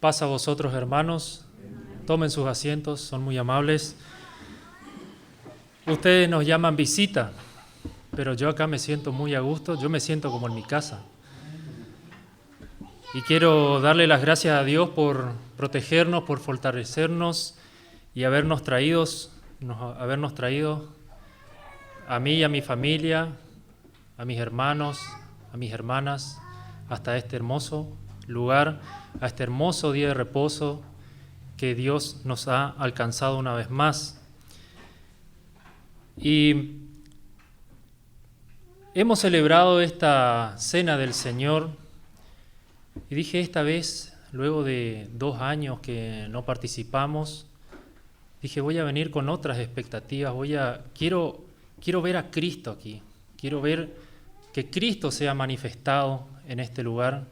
Paz a vosotros, hermanos. Tomen sus asientos, son muy amables. Ustedes nos llaman visita, pero yo acá me siento muy a gusto, yo me siento como en mi casa. Y quiero darle las gracias a Dios por protegernos, por fortalecernos y habernos traído a mí y a mi familia, a mis hermanos, a mis hermanas, hasta este hermoso lugar, a este hermoso día de reposo que Dios nos ha alcanzado una vez más. Y hemos celebrado esta cena del Señor y dije esta vez, luego de 2 años que no participamos, dije voy a venir con otras expectativas, quiero ver a Cristo aquí, quiero ver que Cristo sea manifestado en este lugar,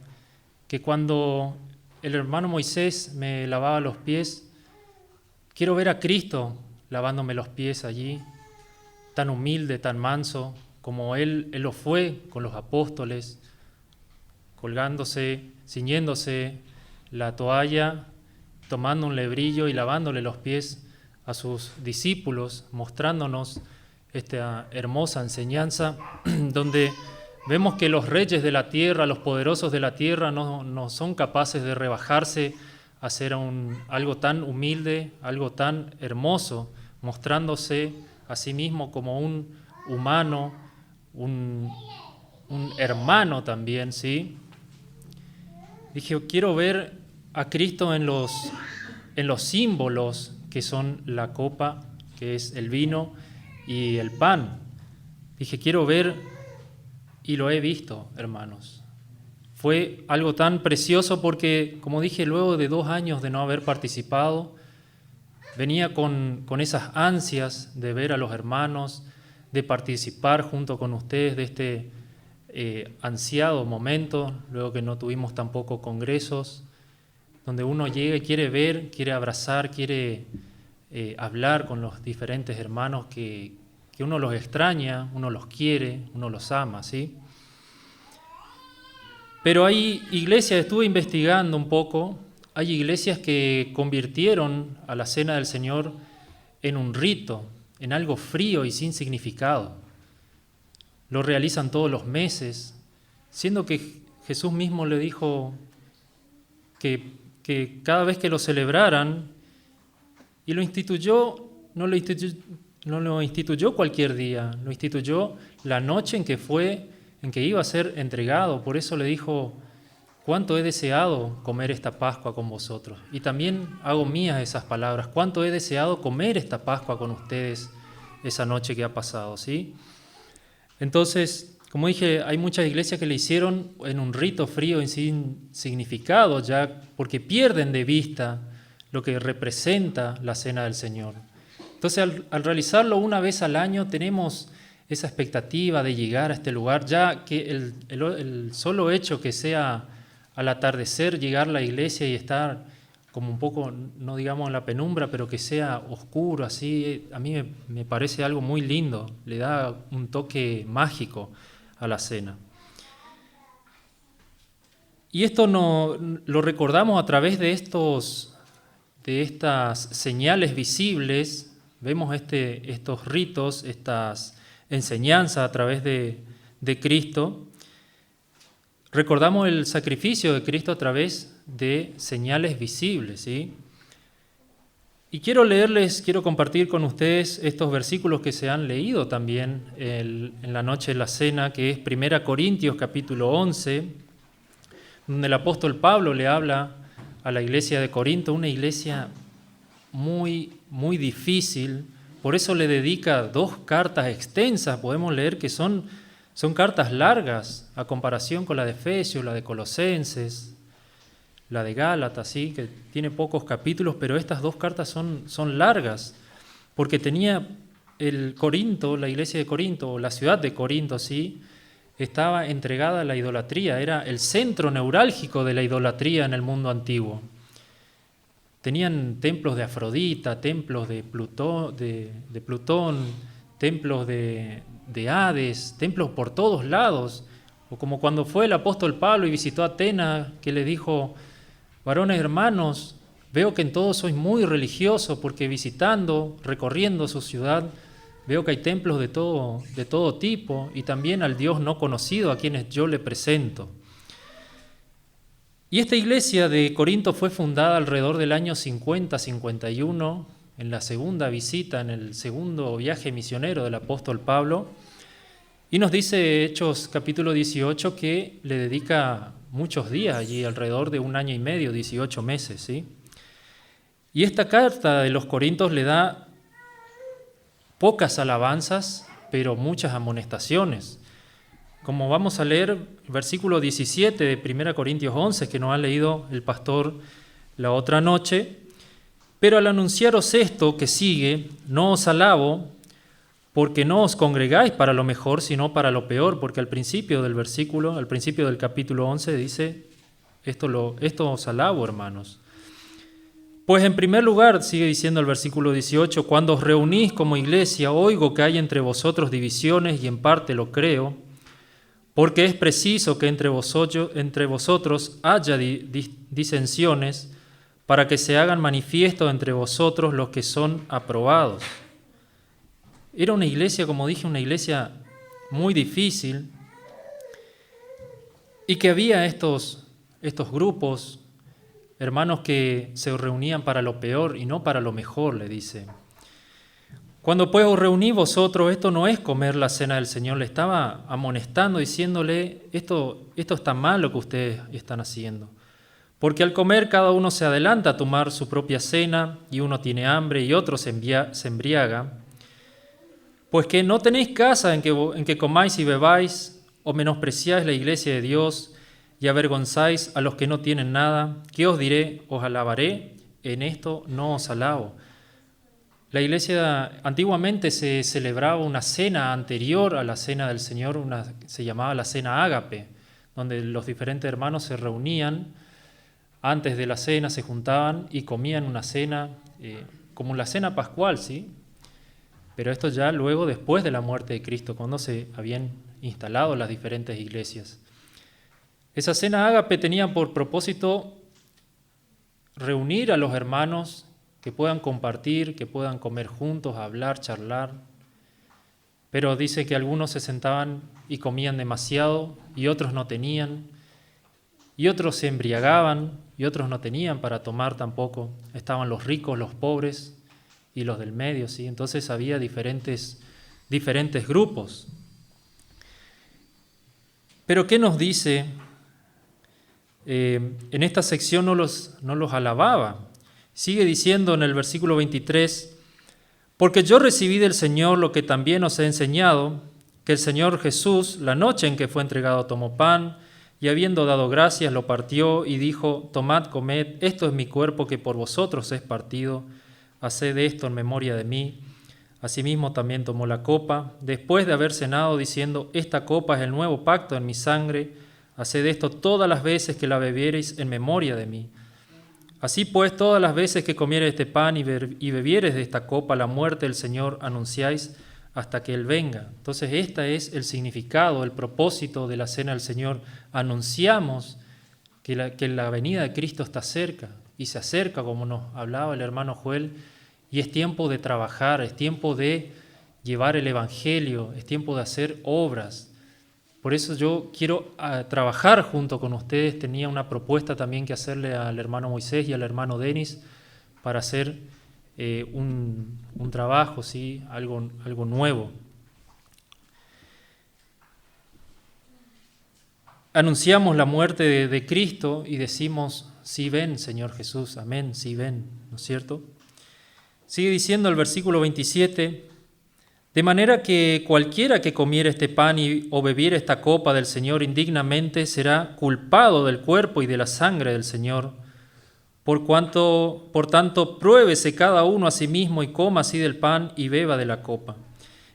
que cuando el hermano Moisés me lavaba los pies, quiero ver a Cristo lavándome los pies allí, tan humilde, tan manso, como Él lo fue con los apóstoles, colgándose, ciñéndose la toalla, tomando un lebrillo y lavándole los pies a sus discípulos, mostrándonos esta hermosa enseñanza donde vemos que los reyes de la tierra, los poderosos de la tierra no son capaces de rebajarse a hacer algo tan humilde, algo tan hermoso, mostrándose a sí mismo como un humano, un hermano también, ¿sí? Dije, quiero ver a Cristo en los símbolos que son la copa, que es el vino, y el pan. Dije, quiero ver, y lo he visto, hermanos. Fue algo tan precioso porque, como dije, luego de 2 años de no haber participado, venía con esas ansias de ver a los hermanos, de participar junto con ustedes de este ansiado momento, luego que no tuvimos tampoco congresos, donde uno llega y quiere ver, quiere abrazar, quiere hablar con los diferentes hermanos que uno los extraña, uno los quiere, uno los ama, ¿sí? Pero hay iglesias, estuve investigando un poco, hay iglesias que convirtieron a la Cena del Señor en un rito, en algo frío y sin significado. Lo realizan todos los meses, siendo que Jesús mismo le dijo que cada vez que lo celebraran, y lo instituyó, no lo instituyó cualquier día, lo instituyó la noche en que iba a ser entregado. Por eso le dijo, cuánto he deseado comer esta Pascua con vosotros. Y también hago mías esas palabras, cuánto he deseado comer esta Pascua con ustedes esa noche que ha pasado, ¿sí? Entonces, como dije, hay muchas iglesias que le hicieron en un rito frío y sin significado, ya porque pierden de vista lo que representa la Cena del Señor. Entonces, al realizarlo una vez al año, tenemos esa expectativa de llegar a este lugar, ya que el solo hecho que sea al atardecer llegar a la iglesia y estar como un poco, no digamos en la penumbra, pero que sea oscuro, así, a mí me parece algo muy lindo, le da un toque mágico a la cena. Y esto lo recordamos a través de estas señales visibles, vemos estos ritos, estas enseñanzas a través de Cristo. Recordamos el sacrificio de Cristo a través de señales visibles, ¿sí? Y quiero compartir con ustedes estos versículos que se han leído también en la noche de la cena, que es 1 Corintios capítulo 11, donde el apóstol Pablo le habla a la iglesia de Corinto, una iglesia muy, muy difícil. Por eso le dedica 2 cartas extensas, podemos leer que son cartas largas a comparación con la de Efesios, la de Colosenses, la de Gálatas, ¿sí? Que tiene pocos capítulos, pero estas 2 cartas son largas, porque tenía Corinto, la iglesia de Corinto, o la ciudad de Corinto, ¿sí? Estaba entregada a la idolatría, era el centro neurálgico de la idolatría en el mundo antiguo. Tenían templos de Afrodita, templos de Plutón, templos de Hades, templos por todos lados. O como cuando fue el apóstol Pablo y visitó Atenas, que le dijo, Varones hermanos, veo que en todo sois muy religiosos, porque visitando, recorriendo su ciudad, veo que hay templos de todo tipo, y también al Dios no conocido a quienes yo le presento. Y esta iglesia de Corinto fue fundada alrededor del año 50-51, en la segunda visita, en el segundo viaje misionero del apóstol Pablo. Y nos dice Hechos capítulo 18 que le dedica muchos días allí, alrededor de 1 año y medio, 18 meses, ¿sí? Y esta carta de los Corintios le da pocas alabanzas, pero muchas amonestaciones. Como vamos a leer versículo 17 de 1 Corintios 11, que nos ha leído el pastor la otra noche. Pero al anunciaros esto que sigue, no os alabo, porque no os congregáis para lo mejor, sino para lo peor, porque al principio del capítulo 11 dice, esto os alabo, hermanos. Pues en primer lugar, sigue diciendo el versículo 18, cuando os reunís como iglesia, oigo que hay entre vosotros divisiones, y en parte lo creo, porque es preciso que entre vosotros haya disensiones, para que se hagan manifiestos entre vosotros los que son aprobados. Era una iglesia, como dije, una iglesia muy difícil, y que había estos grupos, hermanos que se reunían para lo peor y no para lo mejor, le dice. Cuando pues os reunís vosotros, esto no es comer la cena del Señor, le estaba amonestando, diciéndole, esto está mal lo que ustedes están haciendo. Porque al comer cada uno se adelanta a tomar su propia cena, y uno tiene hambre y otro se embriaga. Pues que no tenéis casa en que comáis y bebáis, o menospreciáis la iglesia de Dios, y avergonzáis a los que no tienen nada. ¿Qué os diré? ¿Os alabaré? En esto no os alabo. La iglesia antiguamente se celebraba una cena anterior a la cena del Señor, se llamaba la cena ágape, donde los diferentes hermanos se reunían antes de la cena, se juntaban y comían una cena, como la cena pascual, ¿sí? Pero esto ya luego después de la muerte de Cristo, cuando se habían instalado las diferentes iglesias. Esa cena ágape tenía por propósito reunir a los hermanos, que puedan compartir, que puedan comer juntos, hablar, charlar. Pero dice que algunos se sentaban y comían demasiado, y otros no tenían, y otros se embriagaban, y otros no tenían para tomar tampoco. Estaban los ricos, los pobres y los del medio, ¿sí? Entonces había diferentes grupos. Pero ¿qué nos dice? En esta sección no los alababa. Sigue diciendo en el versículo 23, porque yo recibí del Señor lo que también os he enseñado, que el Señor Jesús, la noche en que fue entregado, tomó pan, y habiendo dado gracias, lo partió y dijo, tomad, comed, esto es mi cuerpo que por vosotros es partido, haced esto en memoria de mí. Asimismo también tomó la copa, después de haber cenado, diciendo, esta copa es el nuevo pacto en mi sangre, haced esto todas las veces que la bebiereis en memoria de mí. Así pues, todas las veces que comiereis este pan y bebiereis de esta copa, la muerte del Señor anunciáis hasta que Él venga. Entonces, este es el significado, el propósito de la cena del Señor. Anunciamos que la venida de Cristo está cerca, y se acerca, como nos hablaba el hermano Joel, y es tiempo de trabajar, es tiempo de llevar el Evangelio, es tiempo de hacer obras. Por eso yo quiero trabajar junto con ustedes. Tenía una propuesta también que hacerle al hermano Moisés y al hermano Denis para hacer un trabajo, ¿sí? Algo nuevo. Anunciamos la muerte de Cristo y decimos, sí ven, Señor Jesús, amén, sí ven, ¿no es cierto? Sigue diciendo el versículo 27, de manera que cualquiera que comiere este pan o bebiere esta copa del Señor indignamente será culpado del cuerpo y de la sangre del Señor. Por tanto, pruébese cada uno a sí mismo y coma así del pan y beba de la copa.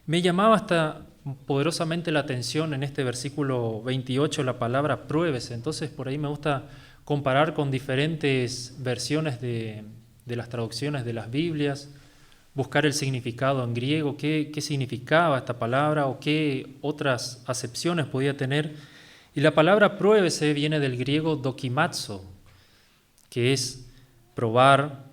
Me llamaba hasta poderosamente la atención en este versículo 28 la palabra pruébese. Entonces por ahí me gusta comparar con diferentes versiones de las traducciones de las Biblias, buscar el significado en griego, qué significaba esta palabra o qué otras acepciones podía tener. Y la palabra pruébese viene del griego dokimazo, que es probar,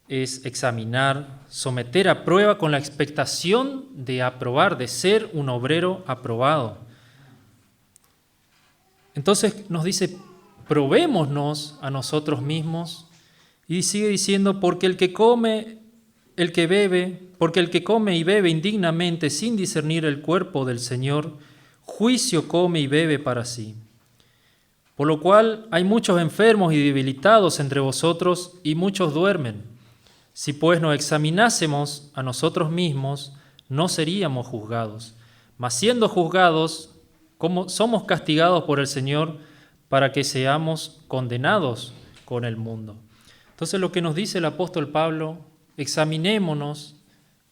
es examinar, someter a prueba con la expectación de aprobar, de ser un obrero aprobado. Entonces nos dice, probémonos a nosotros mismos, y sigue diciendo, porque el que come y bebe indignamente sin discernir el cuerpo del Señor, juicio come y bebe para sí. Por lo cual hay muchos enfermos y debilitados entre vosotros, y muchos duermen. Si pues nos examinásemos a nosotros mismos, no seríamos juzgados. Mas siendo juzgados, como somos castigados por el Señor, para que seamos condenados con el mundo. Entonces lo que nos dice el apóstol Pablo, examinémonos,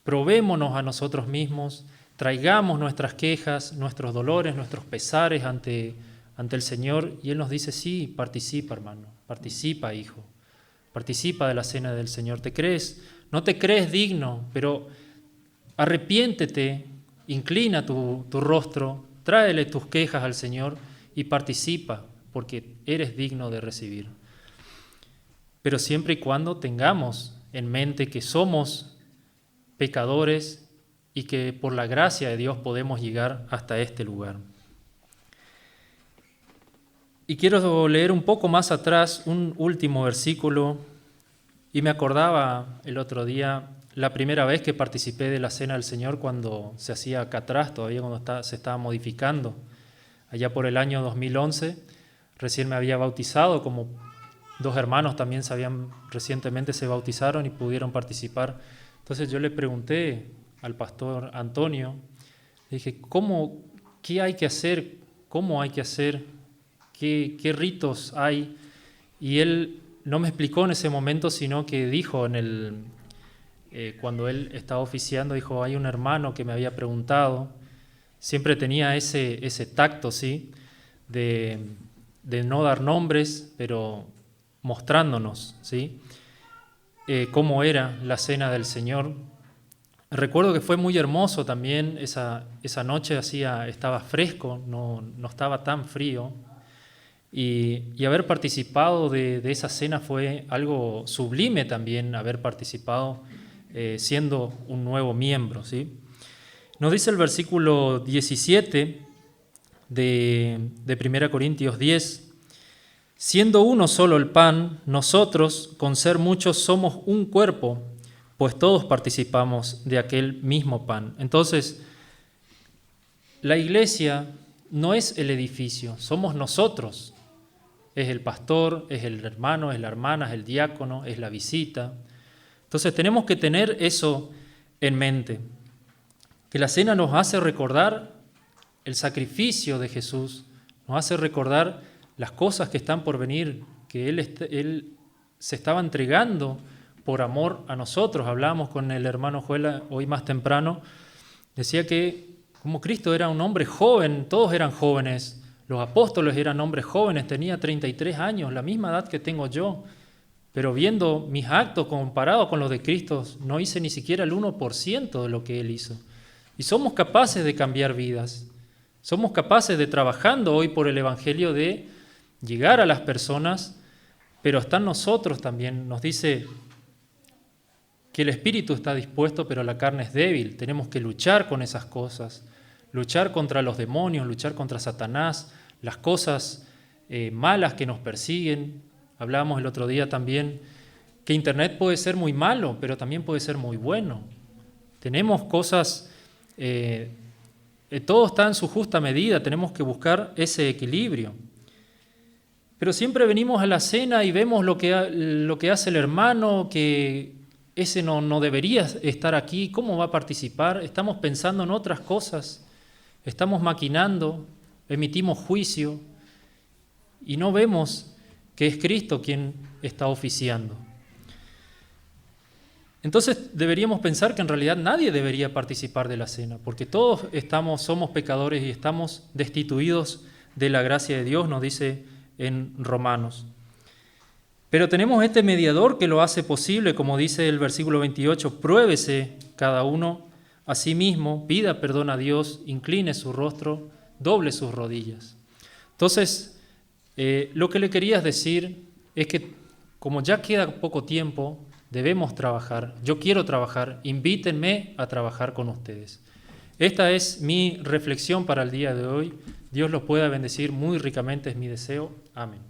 probémonos a nosotros mismos, traigamos nuestras quejas, nuestros dolores, nuestros pesares ante el Señor, y Él nos dice, sí, participa, hermano, participa, hijo, participa de la cena del Señor. No te crees digno, pero arrepiéntete, inclina tu rostro, tráele tus quejas al Señor y participa, porque eres digno de recibir. Pero siempre y cuando tengamos en mente que somos pecadores y que por la gracia de Dios podemos llegar hasta este lugar. Y quiero leer un poco más atrás un último versículo, y me acordaba el otro día la primera vez que participé de la Cena del Señor cuando se hacía acá atrás, todavía cuando se estaba modificando, allá por el año 2011, recién me había bautizado, como 2 hermanos también recientemente se bautizaron y pudieron participar. Entonces yo le pregunté al pastor Antonio, le dije, ¿qué hay que hacer? ¿Cómo hay que hacer? ¿Qué ritos hay? Y él no me explicó en ese momento, sino que dijo cuando él estaba oficiando, dijo, hay un hermano que me había preguntado, siempre tenía ese tacto, ¿sí? De no dar nombres, pero mostrándonos, ¿sí? Cómo era la cena del Señor. Recuerdo que fue muy hermoso también, esa noche estaba fresco, no estaba tan frío, y haber participado de esa cena fue algo sublime también, haber participado siendo un nuevo miembro, ¿sí? Nos dice el versículo 17 de 1 Corintios 10, siendo uno solo el pan, nosotros, con ser muchos, somos un cuerpo, pues todos participamos de aquel mismo pan. Entonces, la iglesia no es el edificio, somos nosotros. Es el pastor, es el hermano, es la hermana, es el diácono, es la visita. Entonces tenemos que tener eso en mente, que la cena nos hace recordar el sacrificio de Jesús, nos hace recordar las cosas que están por venir, que Él se estaba entregando por amor a nosotros. Hablábamos con el hermano Joel hoy más temprano, decía que como Cristo era un hombre joven, todos eran jóvenes, los apóstoles eran hombres jóvenes, tenía 33 años, la misma edad que tengo yo, pero viendo mis actos comparados con los de Cristo, no hice ni siquiera el 1% de lo que Él hizo. Y somos capaces de cambiar vidas, somos capaces de, trabajando hoy por el Evangelio, de llegar a las personas, pero está en nosotros también. Nos dice que el espíritu está dispuesto, pero la carne es débil. Tenemos que luchar con esas cosas, luchar contra los demonios, luchar contra Satanás, las cosas malas que nos persiguen. Hablábamos el otro día también que Internet puede ser muy malo, pero también puede ser muy bueno. Tenemos cosas, todo está en su justa medida, tenemos que buscar ese equilibrio. Pero siempre venimos a la cena y vemos lo que hace el hermano, que ese no debería estar aquí, ¿cómo va a participar? Estamos pensando en otras cosas, estamos maquinando, emitimos juicio y no vemos que es Cristo quien está oficiando. Entonces deberíamos pensar que en realidad nadie debería participar de la cena, porque todos somos pecadores y estamos destituidos de la gracia de Dios, nos dice en Romanos. Pero tenemos este mediador que lo hace posible, como dice el versículo 28, pruébese cada uno a sí mismo, pida perdón a Dios, incline su rostro, doble sus rodillas. Entonces, lo que le quería decir es que como ya queda poco tiempo, debemos trabajar. Yo quiero trabajar, invítenme a trabajar con ustedes. Esta es mi reflexión para el día de hoy. Dios los pueda bendecir muy ricamente, es mi deseo. Amén.